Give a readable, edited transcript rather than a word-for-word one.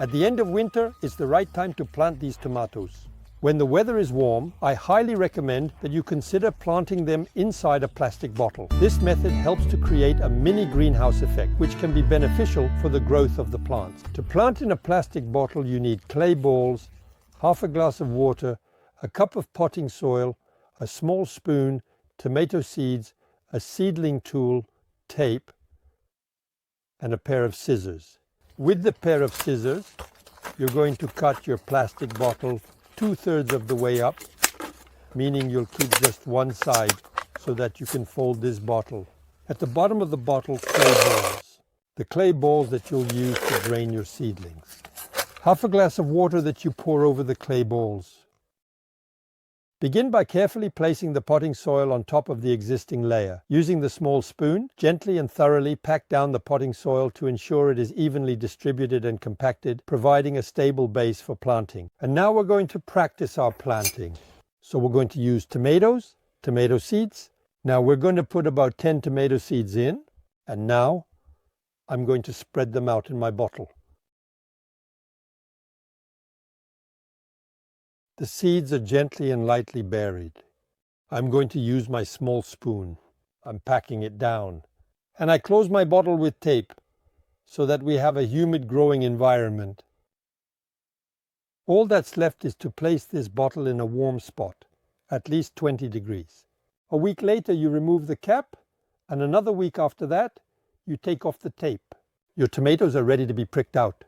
At the end of winter, it's the right time to plant these tomatoes. When the weather is warm, I highly recommend that you consider planting them inside a plastic bottle. This method helps to create a mini greenhouse effect, which can be beneficial for the growth of the plants. To plant in a plastic bottle, you need clay balls, half a glass of water, a cup of potting soil, a small spoon, tomato seeds, a seedling tool, tape, and a pair of scissors. With the pair of scissors, you're going to cut your plastic bottle 2/3 of the way up, meaning you'll keep just one side so that you can fold this bottle. At the bottom of the bottle, clay balls. The clay balls that you'll use to drain your seedlings. Half a glass of water that you pour over the clay balls. Begin by carefully placing the potting soil on top of the existing layer. Using the small spoon, gently and thoroughly pack down the potting soil to ensure it is evenly distributed and compacted, providing a stable base for planting. And now we're going to practice our planting. So we're going to use tomatoes, tomato seeds. Now we're going to put about 10 tomato seeds in, and now I'm going to spread them out in my bottle. The seeds are gently and lightly buried. I'm going to use my small spoon. I'm packing it down. And I close my bottle with tape so that we have a humid growing environment. All that's left is to place this bottle in a warm spot, at least 20 degrees. A week later you remove the cap, and another week after that you take off the tape. Your tomatoes are ready to be pricked out.